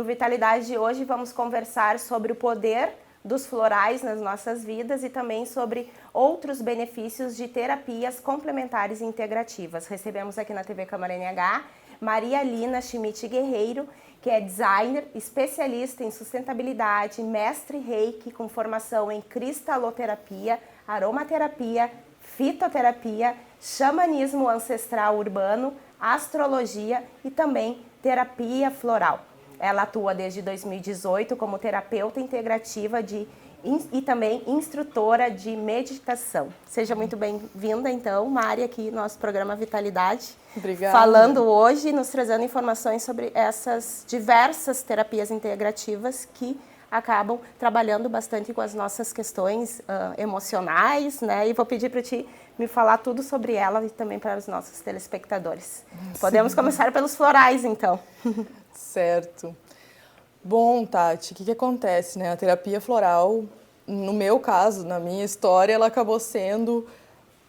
No Vitalidade de hoje vamos conversar sobre o poder dos florais nas nossas vidas e também sobre outros benefícios de terapias complementares e integrativas. Recebemos aqui na TV Câmara NH Maria Lina Schmidt Guerreiro, que é designer, especialista em sustentabilidade, mestre Reiki com formação em cristaloterapia, aromaterapia, fitoterapia, xamanismo ancestral urbano, astrologia e também terapia floral. Ela atua desde 2018 como terapeuta integrativa e também instrutora de meditação. Seja muito bem-vinda, então, Mari, aqui no nosso programa Vitalidade. Obrigada. Falando hoje, nos trazendo informações sobre essas diversas terapias integrativas que acabam trabalhando bastante com as nossas questões emocionais, né? E vou pedir para ti me falar tudo sobre ela e também para os nossos telespectadores. Sim. Podemos começar pelos florais, então. Certo. Bom, Tati, o que acontece, né? A terapia floral, no meu caso, na minha história, ela acabou sendo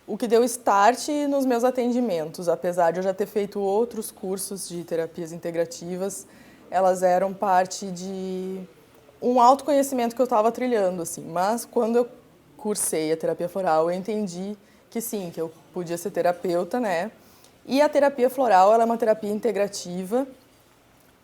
o que deu start nos meus atendimentos. Apesar de eu já ter feito outros cursos de terapias integrativas, elas eram parte de um autoconhecimento que eu estava trilhando, assim. Mas quando eu cursei a terapia floral, eu entendi que sim, que eu podia ser terapeuta, né? E a terapia floral, ela é uma terapia integrativa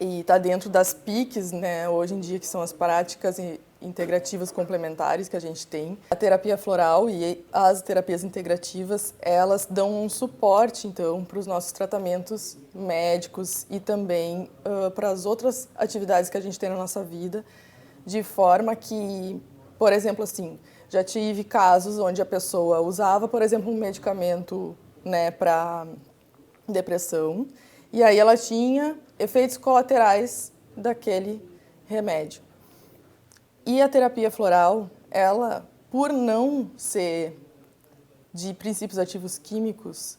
e está dentro das PICs, né, hoje em dia, que são as práticas integrativas complementares que a gente tem. A terapia floral e as terapias integrativas, elas dão um suporte, então, para os nossos tratamentos médicos e também para as outras atividades que a gente tem na nossa vida, de forma que, por exemplo, assim, já tive casos onde a pessoa usava, por exemplo, um medicamento, né, para depressão, e aí ela tinha efeitos colaterais daquele remédio. E a terapia floral, ela, por não ser de princípios ativos químicos,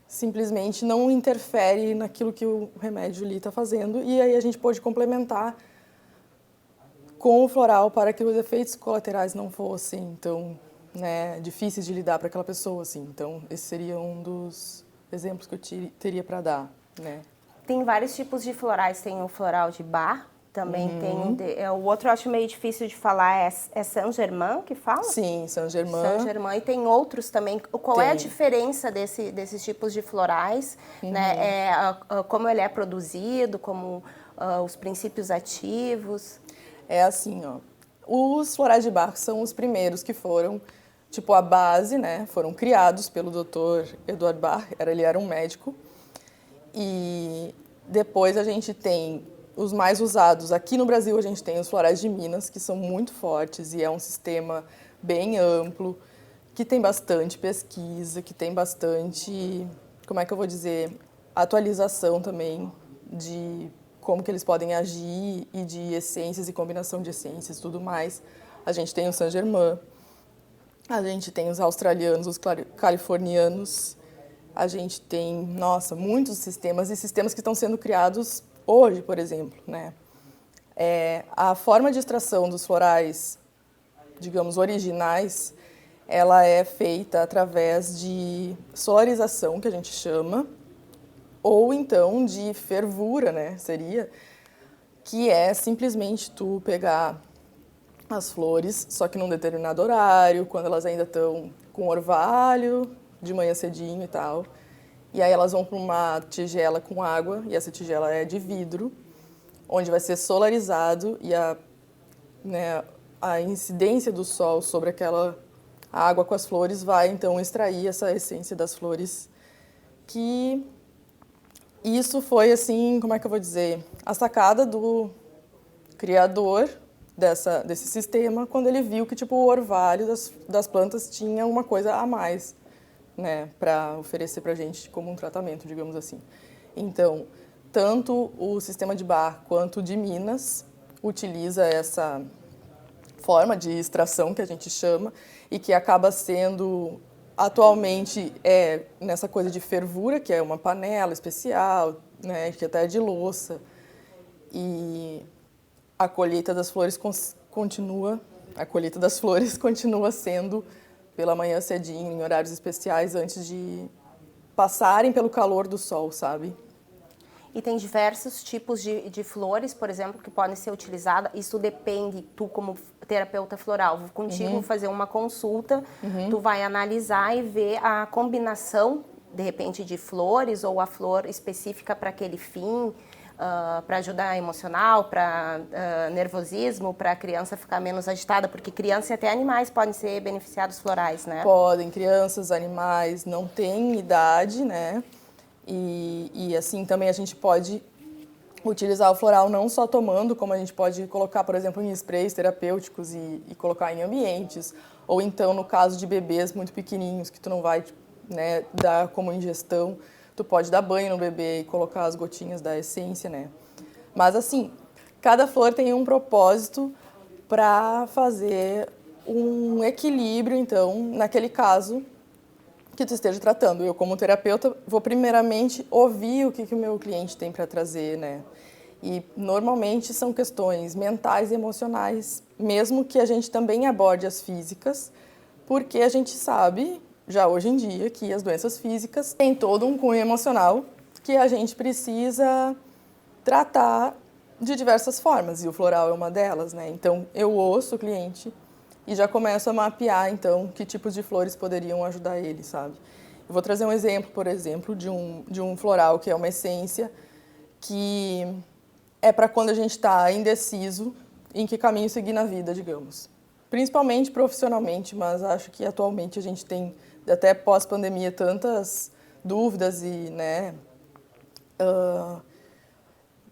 simplesmente não interfere naquilo que o remédio ali está fazendo, e aí a gente pode complementar com o floral para que os efeitos colaterais não fossem tão, né, difíceis de lidar para aquela pessoa, assim. Então, esse seria um dos exemplos que eu teria para dar, né? Tem vários tipos de florais, tem o floral de Bach, também tem o outro eu acho meio difícil de falar, é Saint-Germain que fala? Sim, Saint-Germain. Saint-Germain, e tem outros também. Qual é a diferença desses tipos de florais, né? Como ele é produzido, como os princípios ativos? É assim, ó, os florais de Bach são os primeiros que foram, tipo, a base, né? Foram criados pelo Dr. Eduard Bach, ele era um médico. E depois a gente tem os mais usados. Aqui no Brasil a gente tem os florais de Minas, que são muito fortes e é um sistema bem amplo, que tem bastante pesquisa, que tem bastante, como é que eu vou dizer, atualização também de como que eles podem agir e de essências e combinação de essências e tudo mais. A gente tem o Saint-Germain, a gente tem os australianos, os californianos, a gente tem, nossa, muitos sistemas e sistemas que estão sendo criados hoje, por exemplo, né? A forma de extração dos florais, digamos, originais, ela é feita através de solarização, que a gente chama, ou então de fervura, né? Seria, que é simplesmente tu pegar as flores, só que num determinado horário, quando elas ainda estão com orvalho, de manhã cedinho e tal. E aí elas vão para uma tigela com água, e essa tigela é de vidro, onde vai ser solarizado e a incidência do sol sobre aquela água com as flores vai, então, extrair essa essência das flores. Que isso foi, assim, como é que eu vou dizer, a sacada do criador desse sistema, quando ele viu que, tipo, o orvalho das plantas tinha uma coisa a mais, né, para oferecer para a gente como um tratamento, digamos assim. Então, tanto o sistema de Bach quanto o de Minas utiliza essa forma de extração que a gente chama e que acaba sendo atualmente nessa coisa de fervura, que é uma panela especial, né, que até é de louça, e a colheita das flores continua sendo pela manhã cedinho, em horários especiais, antes de passarem pelo calor do sol, sabe? E tem diversos tipos de flores, por exemplo, que podem ser utilizadas. Isso depende, tu como terapeuta floral, vou contigo fazer uma consulta, tu vai analisar e ver a combinação, de repente, de flores ou a flor específica para aquele fim, para ajudar emocional, para nervosismo, para a criança ficar menos agitada, porque criança e até animais podem ser beneficiados florais, né? Podem, crianças, animais, não tem idade, né? E assim também a gente pode utilizar o floral não só tomando, como a gente pode colocar, por exemplo, em sprays terapêuticos e colocar em ambientes, ou então no caso de bebês muito pequenininhos que tu não vai, né, dar como ingestão, tu pode dar banho no bebê e colocar as gotinhas da essência, né? Mas assim, cada flor tem um propósito para fazer um equilíbrio, então, naquele caso que tu esteja tratando. Eu, como terapeuta, vou primeiramente ouvir o que o meu cliente tem para trazer, né? E normalmente são questões mentais e emocionais, mesmo que a gente também aborde as físicas, porque a gente sabe, já hoje em dia, que as doenças físicas têm todo um cunho emocional que a gente precisa tratar de diversas formas, e o floral é uma delas, né? Então, eu ouço o cliente e já começo a mapear, então, que tipos de flores poderiam ajudar ele, sabe? Eu vou trazer um exemplo, por exemplo, de um floral que é uma essência que é para quando a gente está indeciso em que caminho seguir na vida, digamos. Principalmente profissionalmente, mas acho que atualmente a gente tem, até pós-pandemia, tantas dúvidas e, né,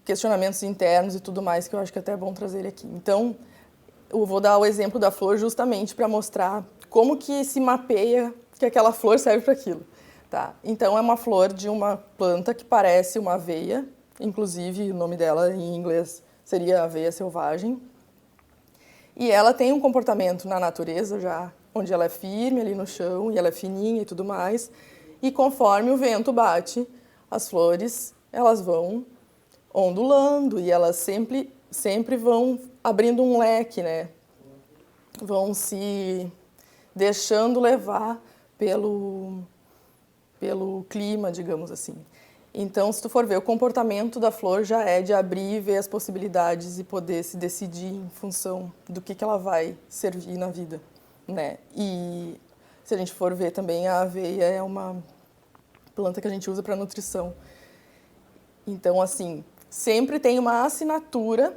questionamentos internos e tudo mais, que eu acho que até é bom trazer ele aqui. Então, eu vou dar o exemplo da flor justamente para mostrar como que se mapeia que aquela flor serve para aquilo. Tá? Então, é uma flor de uma planta que parece uma aveia, inclusive o nome dela em inglês seria aveia selvagem. E ela tem um comportamento na natureza já, onde ela é firme ali no chão e ela é fininha e tudo mais. E conforme o vento bate, as flores, elas vão ondulando e elas sempre vão abrindo um leque, né? Vão se deixando levar pelo clima, digamos assim. Então, se tu for ver, o comportamento da flor já é de abrir e ver as possibilidades e poder se decidir em função do que ela vai servir na vida, né? E se a gente for ver também, a aveia é uma planta que a gente usa para nutrição. Então, assim, sempre tem uma assinatura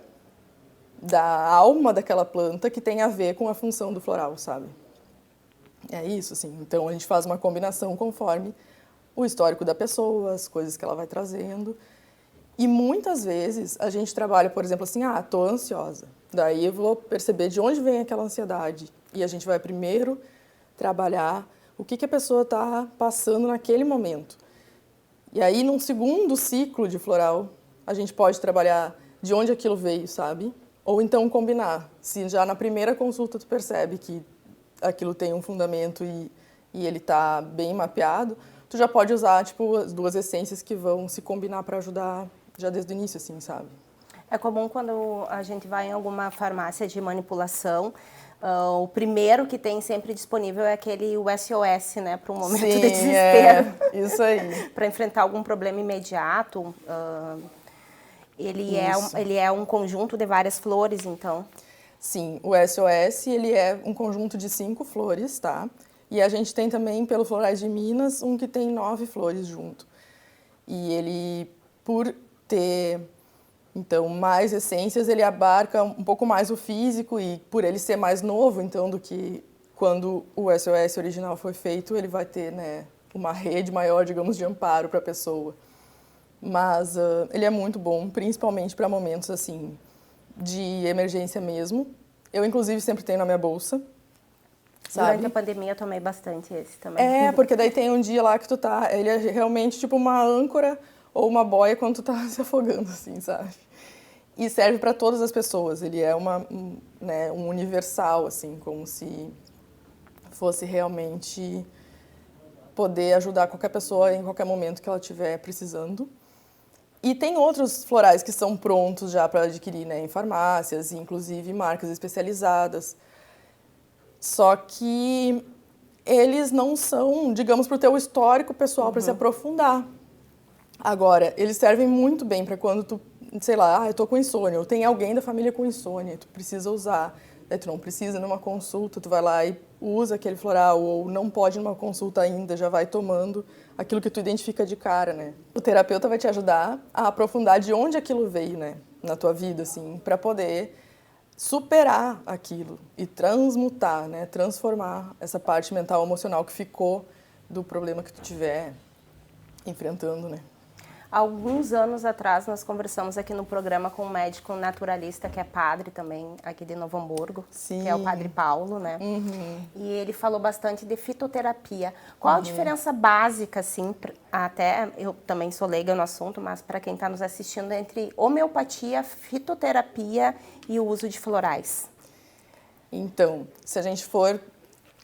da alma daquela planta que tem a ver com a função do floral, sabe? É isso, assim. Então, a gente faz uma combinação conforme o histórico da pessoa, as coisas que ela vai trazendo. E muitas vezes a gente trabalha, por exemplo, assim, tô ansiosa. Daí eu vou perceber de onde vem aquela ansiedade. E a gente vai primeiro trabalhar o que a pessoa está passando naquele momento. E aí, num segundo ciclo de floral, a gente pode trabalhar de onde aquilo veio, sabe? Ou então combinar. Se já na primeira consulta tu percebe que aquilo tem um fundamento e ele está bem mapeado, tu já pode usar, tipo, as duas essências que vão se combinar para ajudar já desde o início, assim, sabe? É comum quando a gente vai em alguma farmácia de manipulação, o primeiro que tem sempre disponível é aquele SOS, né, para um momento Sim, de desespero. Isso aí. Para enfrentar algum problema imediato. Ele é um conjunto de várias flores, então. Sim, o SOS, ele é um conjunto de 5 flores, tá? E a gente tem também, pelo Florais de Minas, um que tem 9 flores junto. E ele, por ter, então, mais essências, ele abarca um pouco mais o físico e por ele ser mais novo, então, do que quando o SOS original foi feito, ele vai ter, né, uma rede maior, digamos, de amparo para a pessoa. Mas ele é muito bom, principalmente para momentos, assim, de emergência mesmo. Eu, inclusive, sempre tenho na minha bolsa. Sabe? Durante a pandemia eu tomei bastante esse também. Porque daí tem um dia lá que tu tá... Ele é realmente tipo uma âncora ou uma boia quando tu tá se afogando, assim, sabe? E serve para todas as pessoas. Ele é né, um universal, assim, como se fosse realmente poder ajudar qualquer pessoa em qualquer momento que ela estiver precisando. E tem outros florais que são prontos já para adquirir, né, em farmácias, inclusive marcas especializadas. Só que eles não são, digamos, para o teu histórico pessoal, para se aprofundar. Agora, eles servem muito bem para quando tu, sei lá, eu tô com insônia, ou tem alguém da família com insônia, tu precisa usar. Daí tu não precisa numa consulta, tu vai lá e usa aquele floral, ou não pode numa consulta ainda, já vai tomando aquilo que tu identifica de cara, né? O terapeuta vai te ajudar a aprofundar de onde aquilo veio, né, na tua vida, assim, para poder superar aquilo e transmutar, né, transformar essa parte mental emocional que ficou do problema que tu tiver enfrentando, né? Alguns anos atrás, nós conversamos aqui no programa com um médico naturalista, que é padre também, aqui de Novo Hamburgo, Sim. que é o Padre Paulo, né? E ele falou bastante de fitoterapia. Qual a diferença básica, assim, até eu também sou leiga no assunto, mas para quem está nos assistindo, entre homeopatia, fitoterapia e o uso de florais? Então, se a gente for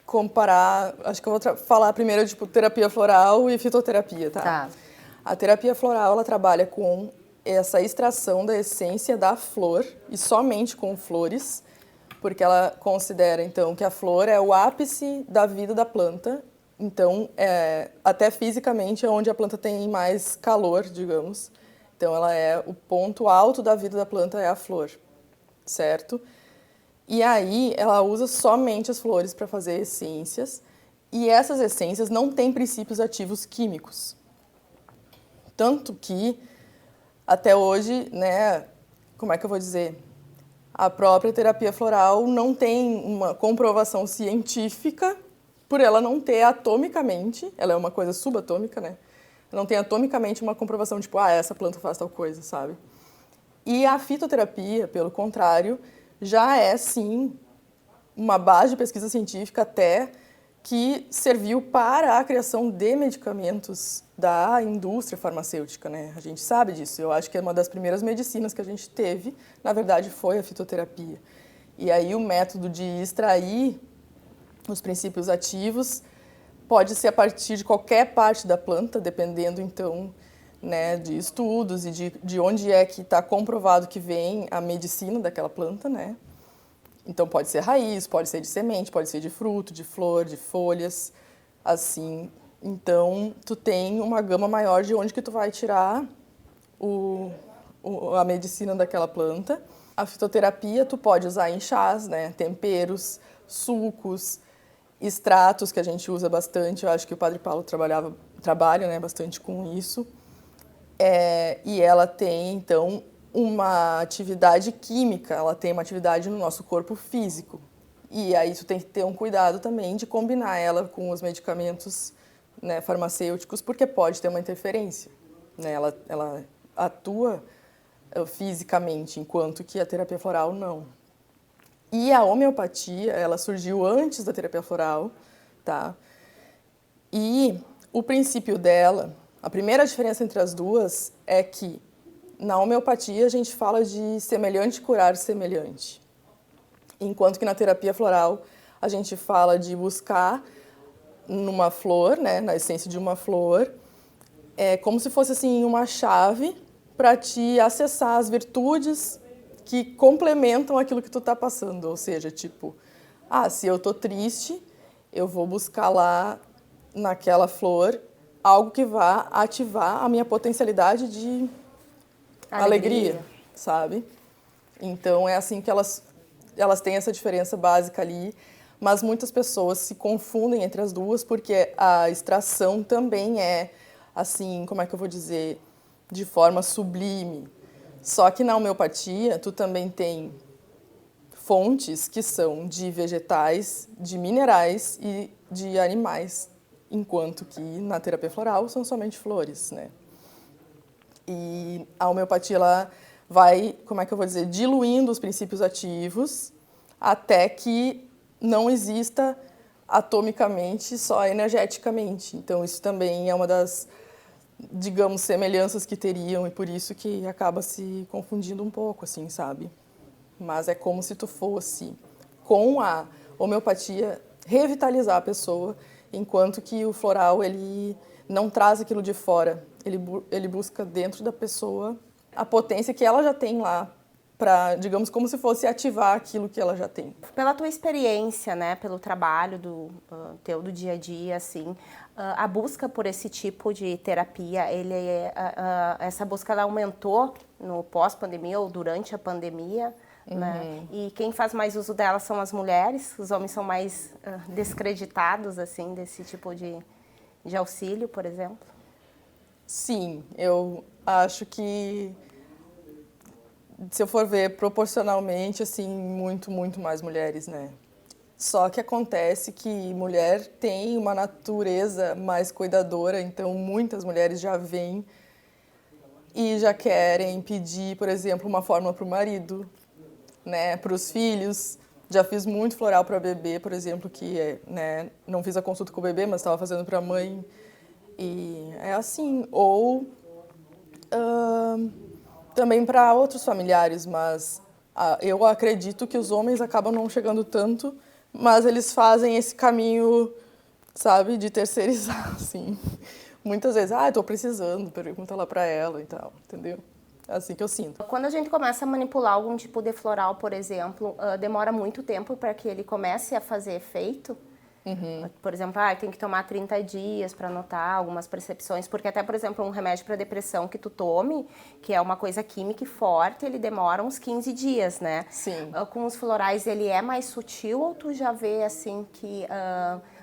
comparar, acho que eu vou falar primeiro, tipo, terapia floral e fitoterapia, tá? Tá. A terapia floral, ela trabalha com essa extração da essência da flor e somente com flores, porque ela considera, então, que a flor é o ápice da vida da planta. Então, até fisicamente é onde a planta tem mais calor, digamos. Então, ela é o ponto alto da vida da planta é a flor, certo? E aí, ela usa somente as flores para fazer essências, e essas essências não têm princípios ativos químicos. Tanto que, até hoje, né, como é que eu vou dizer? A própria terapia floral não tem uma comprovação científica por ela não ter atomicamente, ela é uma coisa subatômica, né? Não tem atomicamente uma comprovação, tipo, essa planta faz tal coisa, sabe? E a fitoterapia, pelo contrário, já é, sim, uma base de pesquisa científica até que serviu para a criação de medicamentos da indústria farmacêutica, né? A gente sabe disso. Eu acho que é uma das primeiras medicinas que a gente teve, na verdade, foi a fitoterapia. E aí o método de extrair os princípios ativos pode ser a partir de qualquer parte da planta, dependendo, então, né, de estudos e de onde é que está comprovado que vem a medicina daquela planta, né? Então, pode ser raiz, pode ser de semente, pode ser de fruto, de flor, de folhas, assim. Então, tu tem uma gama maior de onde que tu vai tirar a medicina daquela planta. A fitoterapia tu pode usar em chás, né? Temperos, sucos, extratos, que a gente usa bastante. Eu acho que o Padre Paulo trabalha, né, bastante com isso. E ela tem, então, uma atividade química, ela tem uma atividade no nosso corpo físico. E aí tu tem que ter um cuidado também de combinar ela com os medicamentos, né, farmacêuticos, porque pode ter uma interferência, né? Ela atua fisicamente, enquanto que a terapia floral não. E a homeopatia, ela surgiu antes da terapia floral, tá? E o princípio dela, a primeira diferença entre as duas é que na homeopatia a gente fala de semelhante curar semelhante, enquanto que na terapia floral a gente fala de buscar numa flor, né, na essência de uma flor, como se fosse assim uma chave para te acessar as virtudes que complementam aquilo que tu tá passando, ou seja, tipo, se eu tô triste, eu vou buscar lá naquela flor algo que vá ativar a minha potencialidade de alegria, sabe? Então, é assim que elas têm essa diferença básica ali, mas muitas pessoas se confundem entre as duas porque a extração também é, assim, como é que eu vou dizer, de forma sublime. Só que na homeopatia, tu também tem fontes que são de vegetais, de minerais e de animais, enquanto que na terapia floral são somente flores, né? E a homeopatia, ela vai, como é que eu vou dizer, diluindo os princípios ativos até que não exista atomicamente, só energeticamente. Então, isso também é uma das, digamos, semelhanças que teriam e por isso que acaba se confundindo um pouco, assim, sabe? Mas é como se tu fosse, com a homeopatia, revitalizar a pessoa, enquanto que o floral, ele não traz aquilo de fora. Ele busca dentro da pessoa a potência que ela já tem lá para, digamos, como se fosse ativar aquilo que ela já tem. Pela tua experiência, né, pelo trabalho teu do dia a dia, assim, a busca por esse tipo de terapia, essa busca ela aumentou no pós-pandemia ou durante a pandemia, né? E quem faz mais uso dela são as mulheres, os homens são mais descreditados, assim, desse tipo de auxílio, por exemplo? Sim, eu acho que, se eu for ver proporcionalmente, assim, muito, muito mais mulheres, né? Só que acontece que mulher tem uma natureza mais cuidadora, então muitas mulheres já vêm e já querem pedir, por exemplo, uma fórmula para o marido, né, para os filhos. Já fiz muito floral para bebê, por exemplo, que né, não fiz a consulta com o bebê, mas estava fazendo para a mãe. E é assim. Ou também para outros familiares, mas eu acredito que os homens acabam não chegando tanto, mas eles fazem esse caminho, sabe, de terceirizar, assim. Muitas vezes, estou precisando, pergunta lá para ela e tal, entendeu? É assim que eu sinto. Quando a gente começa a manipular algum tipo de floral, por exemplo, demora muito tempo para que ele comece a fazer efeito? Por exemplo, tem que tomar 30 dias para notar algumas percepções, porque até, por exemplo, um remédio para depressão que tu tome, que é uma coisa química e forte, ele demora uns 15 dias, né? Sim. Com os florais, ele é mais sutil ou tu já vê, assim, que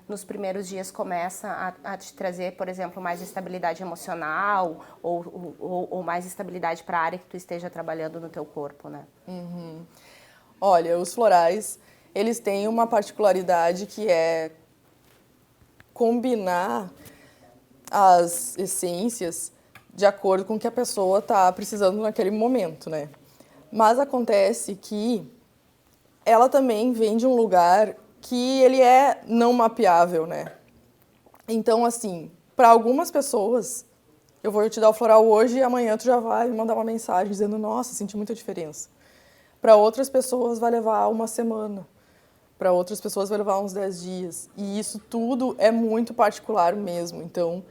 nos primeiros dias começa a te trazer, por exemplo, mais estabilidade emocional ou mais estabilidade para a área que tu esteja trabalhando no teu corpo, né? Olha, os florais, eles têm uma particularidade que é combinar as essências de acordo com o que a pessoa está precisando naquele momento, né? Mas acontece que ela também vem de um lugar que ele é não mapeável, né? Então, assim, para algumas pessoas, eu vou te dar o floral hoje e amanhã tu já vai me mandar uma mensagem dizendo, nossa, senti muita diferença. Para outras pessoas vai levar uma semana. Para outras pessoas vai levar uns 10 dias. E isso tudo é muito particular mesmo. Então,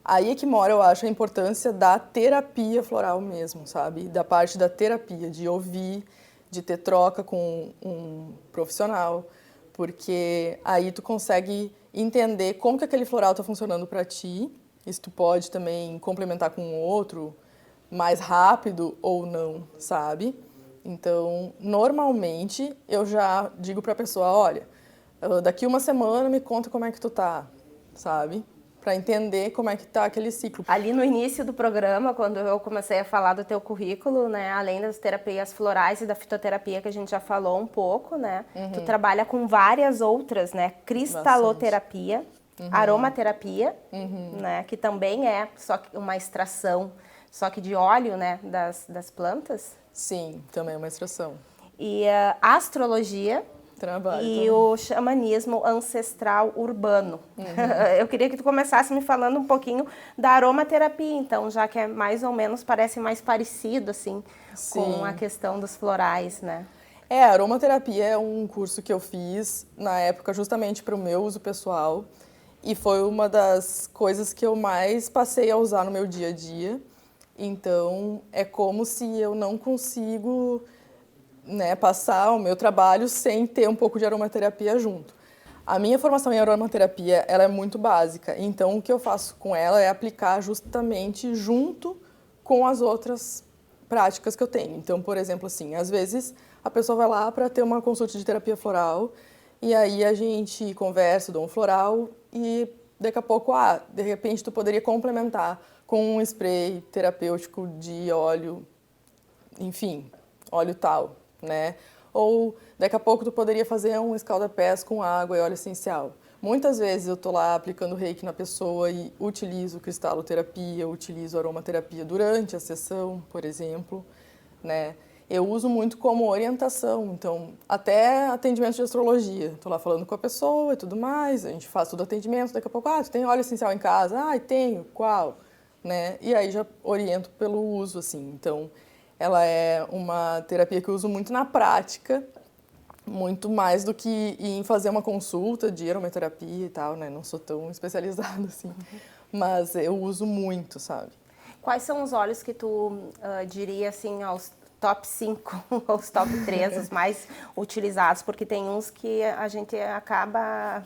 aí é que mora, eu acho, a importância da terapia floral mesmo, sabe? Da parte da terapia, de ouvir, de ter troca com um profissional, porque aí tu consegue entender como que aquele floral está funcionando para ti, e se tu pode também complementar com outro mais rápido ou não, sabe? Então, normalmente, eu já digo para a pessoa, olha, daqui uma semana me conta como é que tu tá, sabe? Para entender como é que tá aquele ciclo. Ali no início do programa, quando eu comecei a falar do teu currículo, né, além das terapias florais e da fitoterapia que a gente já falou um pouco, né, tu trabalha com várias outras, né, cristaloterapia, aromaterapia, né, que também é só que uma extração, só que de óleo, né, das plantas. Sim, também é uma extração. E a astrologia. Trabalho e também. O xamanismo ancestral urbano. Eu queria que tu começasse me falando um pouquinho da aromaterapia, então, já que é mais ou menos, parece mais parecido, assim, com a questão dos florais, né? A aromaterapia é um curso que eu fiz na época justamente para o meu uso pessoal e foi uma das coisas que eu mais passei a usar no meu dia a dia. Então, é como se eu não consigo, né, passar o meu trabalho sem ter um pouco de aromaterapia junto. A minha formação em aromaterapia, ela é muito básica, então o que eu faço com ela é aplicar justamente junto com as outras práticas que eu tenho. Então, por exemplo, assim, às vezes a pessoa vai lá para ter uma consulta de terapia floral e aí a gente conversa, dou um floral e daqui a pouco, de repente tu poderia complementar com um spray terapêutico de óleo, enfim, óleo tal, né? Ou daqui a pouco tu poderia fazer um escalda-pés com água e óleo essencial. Muitas vezes eu tô lá aplicando reiki na pessoa e utilizo cristaloterapia, utilizo aromaterapia durante a sessão, por exemplo, né? Eu uso muito como orientação, então até atendimento de astrologia. Tô lá falando com a pessoa e tudo mais, a gente faz todo o atendimento, daqui a pouco, tu tem óleo essencial em casa? Tenho, qual? Né? E aí já oriento pelo uso, assim. Então, ela é uma terapia que eu uso muito na prática, muito mais do que em fazer uma consulta de aromaterapia e tal, né? Não sou tão especializada assim, mas eu uso muito, sabe? Quais são os óleos que tu diria, assim, top 5 ou os top 3, os mais utilizados, porque tem uns que a gente acaba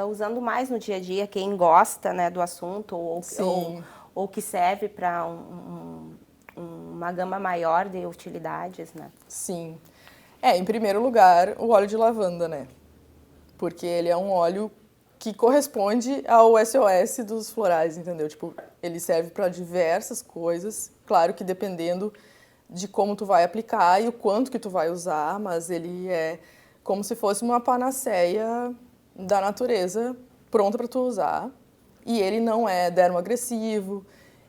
usando mais no dia a dia, quem gosta, né, do assunto ou que serve para uma gama maior de utilidades, né? Sim. Em primeiro lugar, o óleo de lavanda, né? Porque ele é um óleo que corresponde ao SOS dos florais, entendeu? Tipo, ele serve para diversas coisas, claro que dependendo de como tu vai aplicar e o quanto que tu vai usar, mas ele é como se fosse uma panaceia da natureza pronta para tu usar. E ele não é dermoagressivo,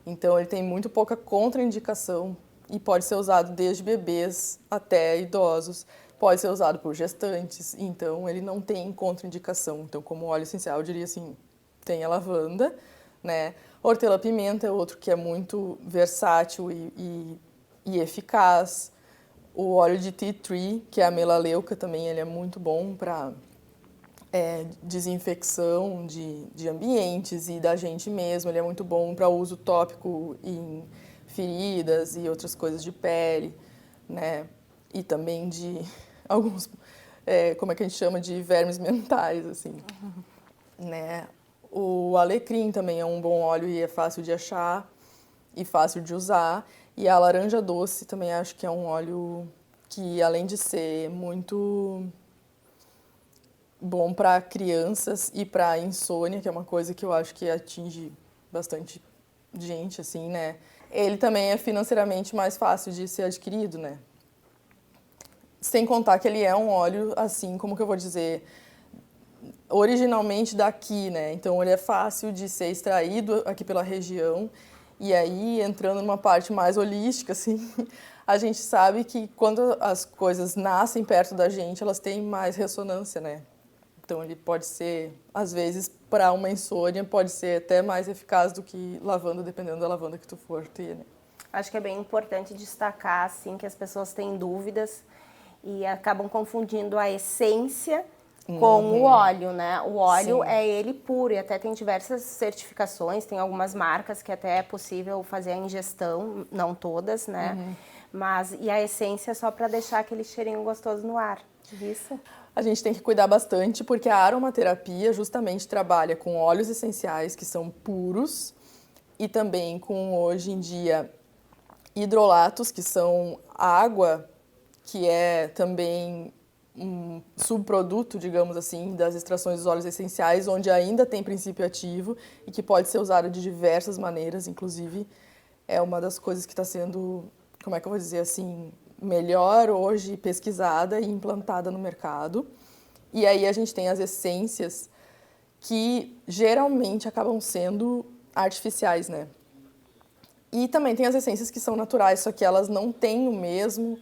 então ele tem muito pouca contraindicação e pode ser usado desde bebês até idosos. Pode ser usado por gestantes, então ele não tem contraindicação. Então, como óleo essencial, eu diria assim, tem a lavanda, né? Hortelã-pimenta é outro que é muito versátil e eficaz. O óleo de tea tree, que é a melaleuca também, ele é muito bom para desinfecção de ambientes e da gente mesmo. Ele é muito bom para uso tópico em feridas e outras coisas de pele, né? E também de alguns, como é que a gente chama, de vermes mentais, assim, né? O alecrim também é um bom óleo e é fácil de achar e fácil de usar. E a laranja doce também acho que é um óleo que, além de ser muito bom para crianças e para insônia, que é uma coisa que eu acho que atinge bastante gente, assim, né? Ele também é financeiramente mais fácil de ser adquirido, né? Sem contar que ele é um óleo, assim, como que eu vou dizer, originalmente daqui, né? Então ele é fácil de ser extraído aqui pela região. E aí, entrando numa parte mais holística, assim, a gente sabe que quando as coisas nascem perto da gente, elas têm mais ressonância, né? Então ele pode ser, às vezes, para uma insônia, pode ser até mais eficaz do que lavanda, dependendo da lavanda que tu for ter, né? Acho que é bem importante destacar, assim, que as pessoas têm dúvidas e acabam confundindo a essência com o óleo, né? O óleo é ele puro e até tem diversas certificações, tem algumas marcas que até é possível fazer a ingestão, não todas, né? Mas, e a essência é só para deixar aquele cheirinho gostoso no ar, isso? A gente tem que cuidar bastante porque a aromaterapia justamente trabalha com óleos essenciais que são puros e também com, hoje em dia, hidrolatos, que são água, que é também um subproduto, digamos assim, das extrações dos óleos essenciais, onde ainda tem princípio ativo e que pode ser usado de diversas maneiras, inclusive é uma das coisas que está sendo, como é que eu vou dizer assim, melhor hoje pesquisada e implantada no mercado. E aí a gente tem as essências que geralmente acabam sendo artificiais, né? E também tem as essências que são naturais, só que elas não têm o mesmo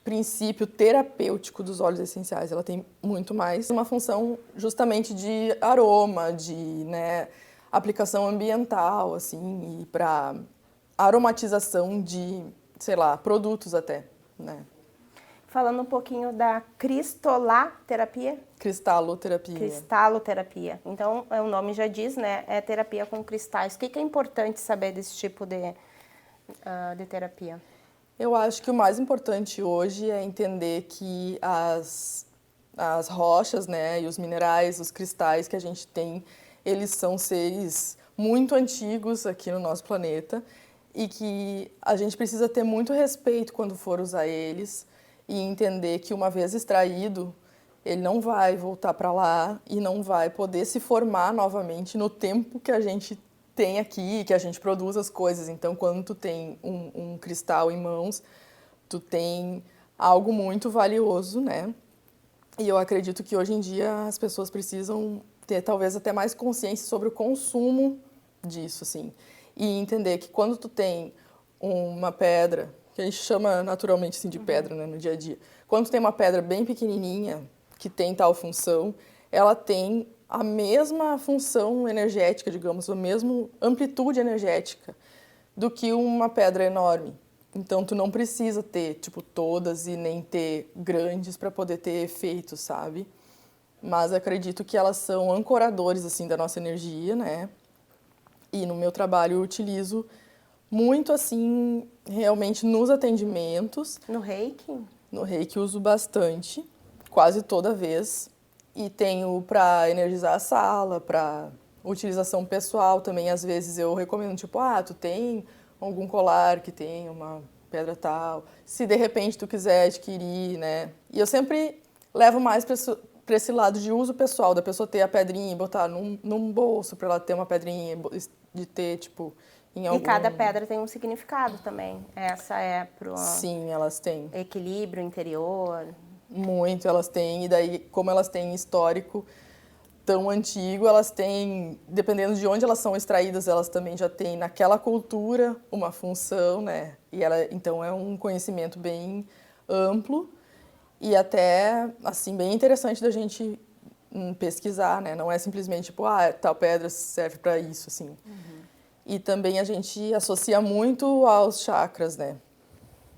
princípio terapêutico dos óleos essenciais. Ela tem muito mais uma função justamente de aroma, de, né, aplicação ambiental, assim, e para aromatização de, sei lá, produtos até, né? Falando um pouquinho da cristaloterapia. Cristaloterapia. Cristaloterapia. Então, o nome já diz, né? É terapia com cristais. O que é importante saber desse tipo de terapia? Eu acho que o mais importante hoje é entender que as rochas, né, e os minerais, os cristais que a gente tem, eles são seres muito antigos aqui no nosso planeta e que a gente precisa ter muito respeito quando for usar eles e entender que uma vez extraído, ele não vai voltar para lá e não vai poder se formar novamente no tempo que a gente tem aqui, que a gente produz as coisas. Então, quando tu tem um cristal em mãos, tu tem algo muito valioso, né? E eu acredito que hoje em dia as pessoas precisam ter talvez até mais consciência sobre o consumo disso, assim. E entender que quando tu tem uma pedra, que a gente chama naturalmente assim de pedra, né, no dia a dia. Quando tu tem uma pedra bem pequenininha, que tem tal função, ela tem a mesma função energética, digamos, a mesma amplitude energética do que uma pedra enorme. Então, tu não precisa ter, tipo, todas e nem ter grandes para poder ter efeitos, sabe? Mas acredito que elas são ancoradores, assim, da nossa energia, né? E no meu trabalho eu utilizo muito assim, realmente nos atendimentos. No Reiki? No Reiki uso bastante, quase toda vez. E tenho para energizar a sala, para utilização pessoal também. Às vezes eu recomendo, tipo, tu tem algum colar que tem uma pedra tal. Se de repente tu quiser adquirir, né? E eu sempre levo mais para esse lado de uso pessoal, da pessoa ter a pedrinha e botar num bolso para ela ter uma pedrinha, de ter, tipo, em algum... E cada pedra tem um significado também. Essa é pro Sim, elas têm. equilíbrio interior. Muito, elas têm. E daí, como elas têm histórico tão antigo, elas têm, dependendo de onde elas são extraídas, elas também já têm naquela cultura uma função, né? E ela, então, é um conhecimento bem amplo e até, assim, bem interessante da gente pesquisar, né? Não é simplesmente, tipo, tal pedra serve para isso, assim. Uhum. E também a gente associa muito aos chakras, né?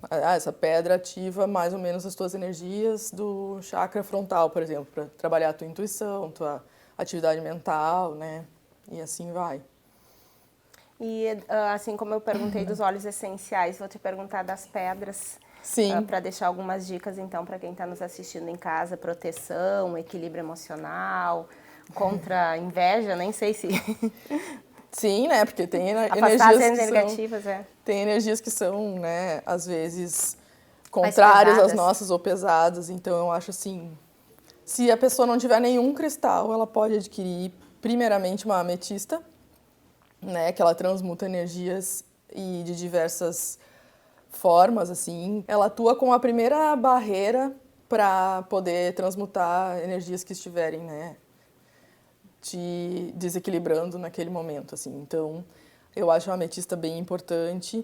Essa pedra ativa mais ou menos as tuas energias do chakra frontal, por exemplo, para trabalhar a tua intuição, tua atividade mental, né? E assim vai. E assim como eu perguntei dos óleos essenciais, vou te perguntar das pedras. Sim. Para deixar algumas dicas, então, para quem está nos assistindo em casa: proteção, equilíbrio emocional, contra a inveja, nem sei se... Sim, né? Porque tem afastar as energias que negativas, tem energias que são, né, às vezes contrárias às nossas ou pesadas. Então eu acho assim, se a pessoa não tiver nenhum cristal, ela pode adquirir primeiramente uma ametista, né, que ela transmuta energias e de diversas formas, assim. Ela atua com a primeira barreira para poder transmutar energias que estiverem, né, te desequilibrando naquele momento, assim. Então, eu acho a ametista bem importante.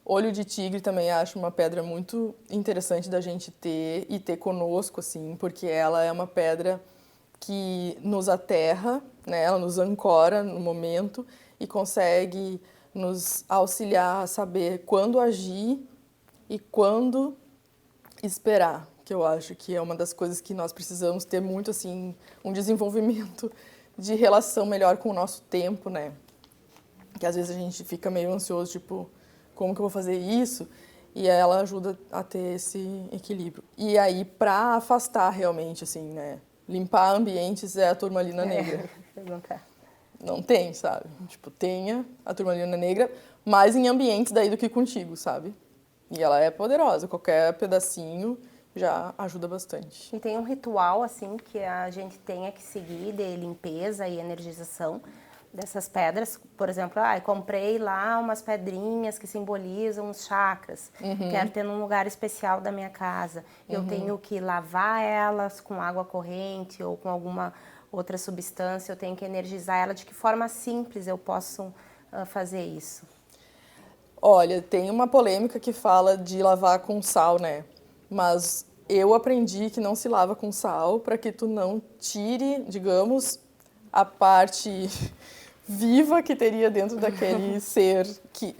Olho de tigre também acho uma pedra muito interessante da gente ter e ter conosco, assim, porque ela é uma pedra que nos aterra, né? Ela nos ancora no momento e consegue nos auxiliar a saber quando agir e quando esperar, que eu acho que é uma das coisas que nós precisamos ter muito, assim, um desenvolvimento de relação melhor com o nosso tempo, né? Que às vezes a gente fica meio ansioso, tipo, como que eu vou fazer isso? E ela ajuda a ter esse equilíbrio. E aí, para afastar realmente, assim, né? Limpar ambientes é a turmalina negra. Não tem, sabe? Tipo, tenha a turmalina negra, mais em ambientes daí do que contigo, sabe? E ela é poderosa, qualquer pedacinho já ajuda bastante. E tem um ritual, assim, que a gente tenha que seguir de limpeza e energização dessas pedras. Por exemplo, comprei lá umas pedrinhas que simbolizam os chakras. Quero ter num lugar especial da minha casa. Eu tenho que lavar elas com água corrente ou com alguma outra substância. Eu tenho que energizar ela. De que forma simples eu posso fazer isso? Olha, tem uma polêmica que fala de lavar com sal, né? Mas eu aprendi que não se lava com sal para que tu não tire, digamos, a parte viva que teria dentro daquele ser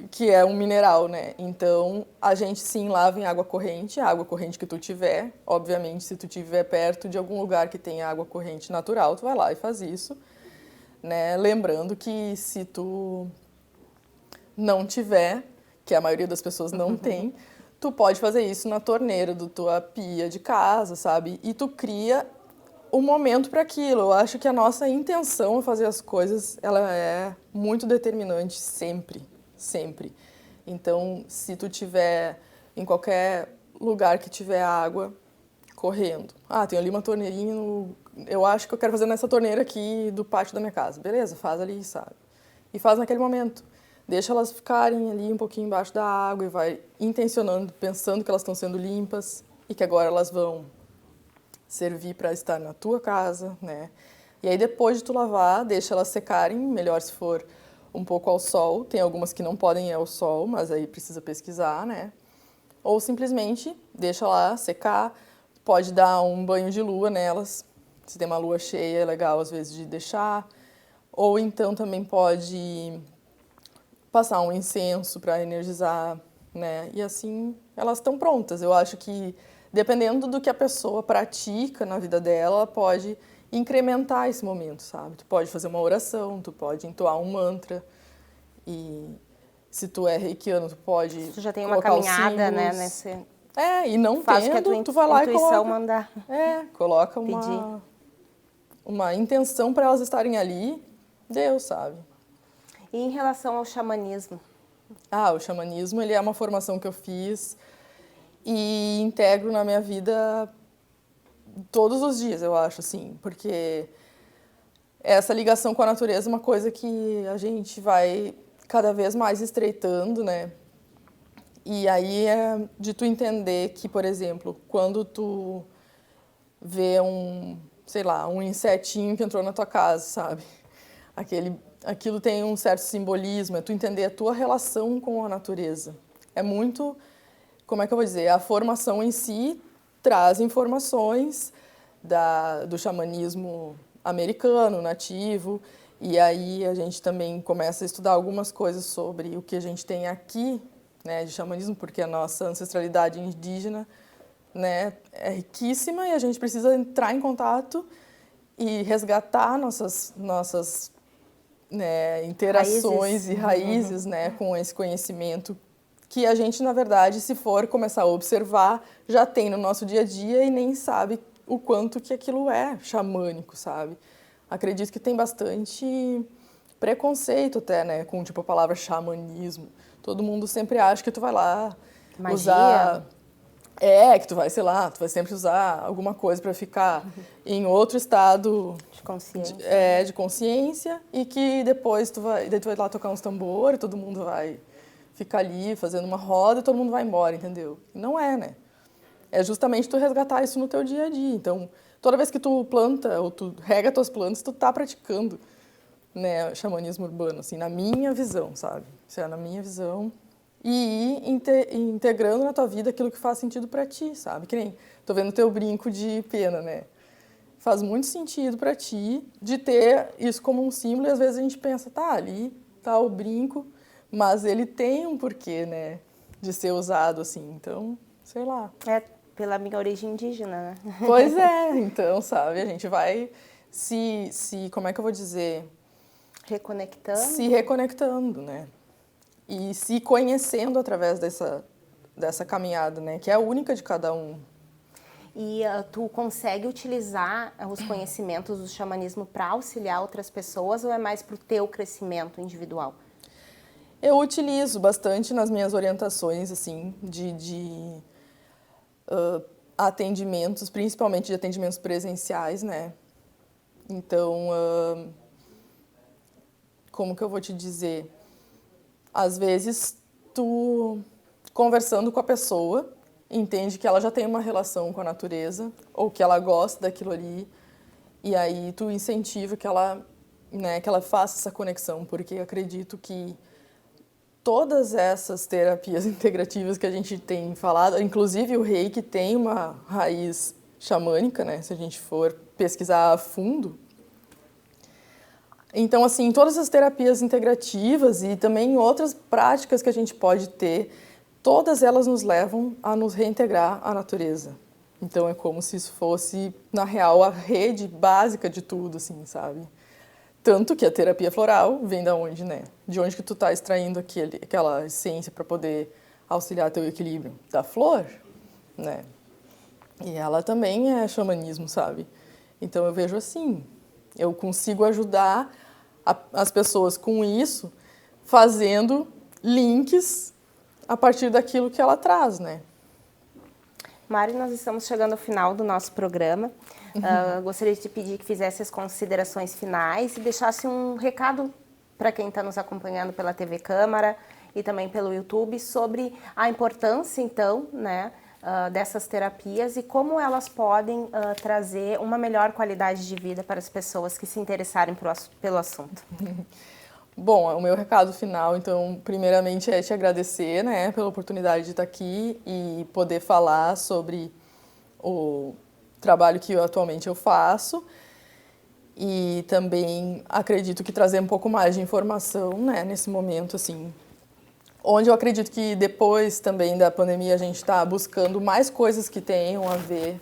que é um mineral, né? Então, a gente sim lava em água corrente, a água corrente que tu tiver. Obviamente, se tu tiver perto de algum lugar que tenha água corrente natural, tu vai lá e faz isso, né? Lembrando que se tu não tiver, que a maioria das pessoas não tem, tu pode fazer isso na torneira da tua pia de casa, sabe? E tu cria um momento para aquilo. Eu acho que a nossa intenção a fazer as coisas, ela é muito determinante sempre, sempre. Então, se tu tiver em qualquer lugar que tiver água correndo, tem ali uma torneirinha eu acho que eu quero fazer nessa torneira aqui do pátio da minha casa. Beleza, faz ali, sabe? E faz naquele momento. Deixa elas ficarem ali um pouquinho embaixo da água e vai intencionando, pensando que elas estão sendo limpas e que agora elas vão servir para estar na tua casa, né? E aí depois de tu lavar, deixa elas secarem, melhor se for um pouco ao sol. Tem algumas que não podem ir ao sol, mas aí precisa pesquisar, né? Ou simplesmente deixa lá secar, pode dar um banho de lua nelas. Se tem uma lua cheia, é legal às vezes de deixar. Ou então também pode passar um incenso para energizar, né? E assim elas estão prontas. Eu acho que dependendo do que a pessoa pratica na vida dela, ela pode incrementar esse momento, sabe? Tu pode fazer uma oração, tu pode entoar um mantra e Se tu é reikiano, tu pode Tu já tem uma colocar os caminhada, né, símbolos. nesse... E não Faz o que a tendo, tua tu vai lá e intuição coloca. mandar. Coloca Pedir. uma intenção para elas estarem ali, Deus sabe. E em relação ao xamanismo? O xamanismo, ele é uma formação que eu fiz e integro na minha vida todos os dias, eu acho, assim, porque essa ligação com a natureza é uma coisa que a gente vai cada vez mais estreitando, né? E aí é de tu entender que, por exemplo, quando tu vê sei lá, um insetinho que entrou na tua casa, sabe? Aquilo tem um certo simbolismo, é tu entender a tua relação com a natureza. É muito, como é que eu vou dizer, a formação em si traz informações do xamanismo americano, nativo, e aí a gente também começa a estudar algumas coisas sobre o que a gente tem aqui, né, de xamanismo, porque a nossa ancestralidade indígena, né, é riquíssima e a gente precisa entrar em contato e resgatar nossas né, interações Raízes. e raízes, né, com esse conhecimento que a gente, na verdade, se for começar a observar, já tem no nosso dia a dia e nem sabe o quanto que aquilo é xamânico, sabe? Acredito que tem bastante preconceito até, né, com tipo a palavra xamanismo. Todo mundo sempre acha que tu vai lá Magia. usar que tu vai, sei lá, tu vai sempre usar alguma coisa para ficar em outro estado De consciência. de consciência e que depois daí tu vai lá tocar uns tambores, todo mundo vai ficar ali fazendo uma roda e todo mundo vai embora, entendeu? Não é, né? É justamente tu resgatar isso no teu dia a dia. Então, toda vez que tu planta ou tu rega tuas plantas, tu tá praticando, né, xamanismo urbano, assim, na minha visão, sabe? Isso é na minha visão. E ir integrando na tua vida aquilo que faz sentido para ti, sabe? Que nem tô vendo teu brinco de pena, né? Faz muito sentido para ti de ter isso como um símbolo e às vezes a gente pensa, tá, ali tá o brinco, mas ele tem um porquê, né, de ser usado assim, então, sei lá. É pela minha origem indígena, né? Pois é, então, sabe, a gente vai como é que eu vou dizer? Reconectando. Se reconectando, né? E se conhecendo através dessa caminhada, né, que é a única de cada um. E tu consegue utilizar os conhecimentos do xamanismo para auxiliar outras pessoas ou é mais para o teu crescimento individual? Eu utilizo bastante nas minhas orientações, assim, de atendimentos, principalmente de atendimentos presenciais, né? Então, como que eu vou te dizer? Às vezes, tu, conversando com a pessoa, entende que ela já tem uma relação com a natureza ou que ela gosta daquilo ali e aí tu incentiva que ela, né, que ela faça essa conexão, porque acredito que todas essas terapias integrativas que a gente tem falado, inclusive o Reiki tem uma raiz xamânica, né, se a gente for pesquisar a fundo. Então, assim, todas as terapias integrativas e também outras práticas que a gente pode ter, todas elas nos levam a nos reintegrar à natureza. Então, é como se isso fosse, na real, a rede básica de tudo, assim, sabe? Tanto que a terapia floral vem da onde, né? De onde que tu tá extraindo aquela essência para poder auxiliar teu equilíbrio? Da flor, né? E ela também é xamanismo, sabe? Então, eu vejo assim, eu consigo ajudar as pessoas com isso, fazendo links a partir daquilo que ela traz, né? Mari, nós estamos chegando ao final do nosso programa. Gostaria de te pedir que fizesse as considerações finais e deixasse um recado para quem está nos acompanhando pela TV Câmara e também pelo YouTube sobre a importância, então, né, dessas terapias e como elas podem trazer uma melhor qualidade de vida para as pessoas que se interessarem pelo assunto. Bom, o meu recado final, então, primeiramente é te agradecer, né, pela oportunidade de estar aqui e poder falar sobre o trabalho que atualmente eu faço e também acredito que trazer um pouco mais de informação, né, nesse momento, assim, onde eu acredito que depois também da pandemia a gente está buscando mais coisas que tenham a ver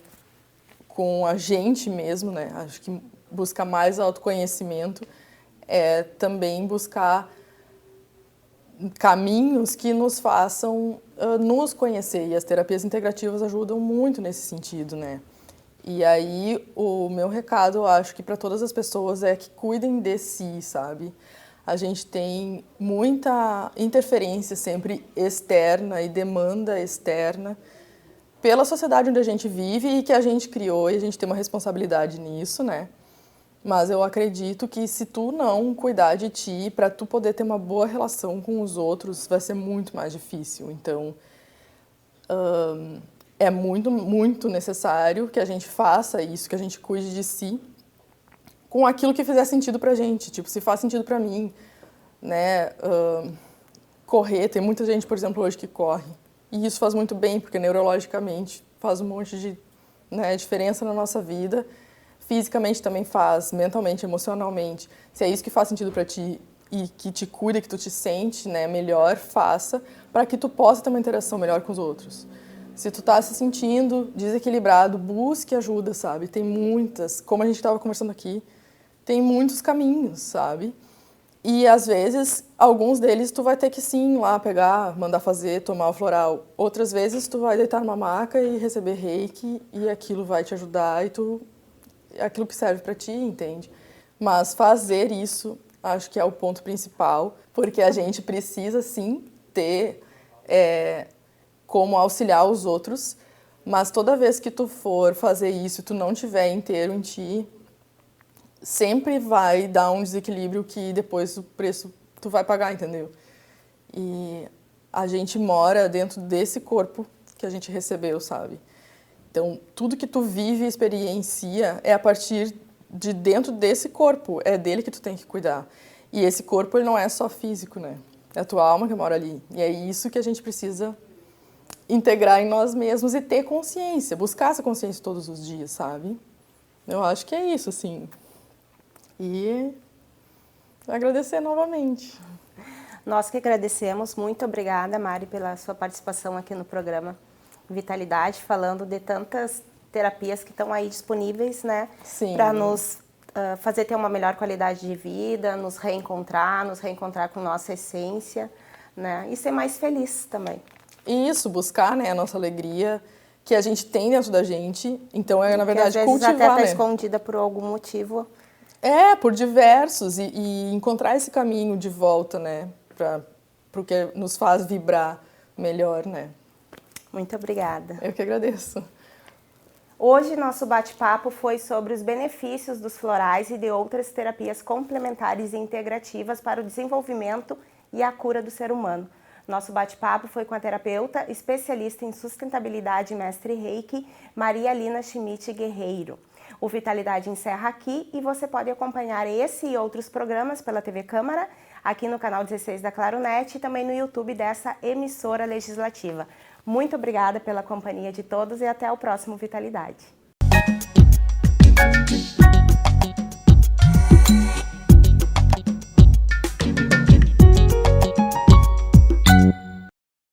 com a gente mesmo, né, acho que busca mais autoconhecimento é também buscar caminhos que nos façam nos conhecer. E as terapias integrativas ajudam muito nesse sentido, né? E aí, o meu recado, eu acho que para todas as pessoas é que cuidem de si, sabe? A gente tem muita interferência sempre externa e demanda externa pela sociedade onde a gente vive e que a gente criou, e a gente tem uma responsabilidade nisso, né? Mas eu acredito que se tu não cuidar de ti, para tu poder ter uma boa relação com os outros, vai ser muito mais difícil. Então, é muito, muito necessário que a gente faça isso, que a gente cuide de si com aquilo que fizer sentido pra gente. Tipo, se faz sentido pra mim, né? Correr, tem muita gente, por exemplo, hoje que corre. E isso faz muito bem, porque neurologicamente faz um monte de, né, diferença na nossa vida. Fisicamente também faz, mentalmente, emocionalmente. Se é isso que faz sentido pra ti e que te cuida, que tu te sente, né, melhor, faça, para que tu possa ter uma interação melhor com os outros. Se tu tá se sentindo desequilibrado, busque ajuda, sabe? Tem muitas, como a gente estava conversando aqui, tem muitos caminhos, sabe? E às vezes, alguns deles tu vai ter que sim lá pegar, mandar fazer, tomar o floral. Outras vezes tu vai deitar numa maca e receber reiki e aquilo vai te ajudar e tu aquilo que serve para ti, entende? Mas fazer isso, acho que é o ponto principal, porque a gente precisa sim ter como auxiliar os outros, mas toda vez que tu for fazer isso e tu não tiver inteiro em ti, sempre vai dar um desequilíbrio que depois o preço tu vai pagar, entendeu? E a gente mora dentro desse corpo que a gente recebeu, sabe? Então, tudo que tu vive e experiencia é a partir de dentro desse corpo, é dele que tu tem que cuidar. E esse corpo, ele não é só físico, né? É a tua alma que mora ali. E é isso que a gente precisa integrar em nós mesmos e ter consciência, buscar essa consciência todos os dias, sabe? Eu acho que é isso, assim. E agradecer novamente. Nós que agradecemos. Muito obrigada, Mari, pela sua participação aqui no programa Vitalidade, falando de tantas terapias que estão aí disponíveis, né? Para nos fazer ter uma melhor qualidade de vida, nos reencontrar com nossa essência, né? E ser mais feliz também. Isso, buscar, né, a nossa alegria que a gente tem dentro da gente. Então, na verdade, que às vezes cultivar, até está né? escondida por algum motivo. Por diversos. E encontrar esse caminho de volta, né? Para o que nos faz vibrar melhor, né? Muito obrigada. Eu que agradeço. Hoje, nosso bate-papo foi sobre os benefícios dos florais e de outras terapias complementares e integrativas para o desenvolvimento e a cura do ser humano. Nosso bate-papo foi com a terapeuta, especialista em sustentabilidade e mestre Reiki, Maria Lina Schmidt Guerreiro. O Vitalidade encerra aqui e você pode acompanhar esse e outros programas pela TV Câmara, aqui no canal 16 da Claronet e também no YouTube dessa emissora legislativa. Muito obrigada pela companhia de todos e até o próximo Vitalidade.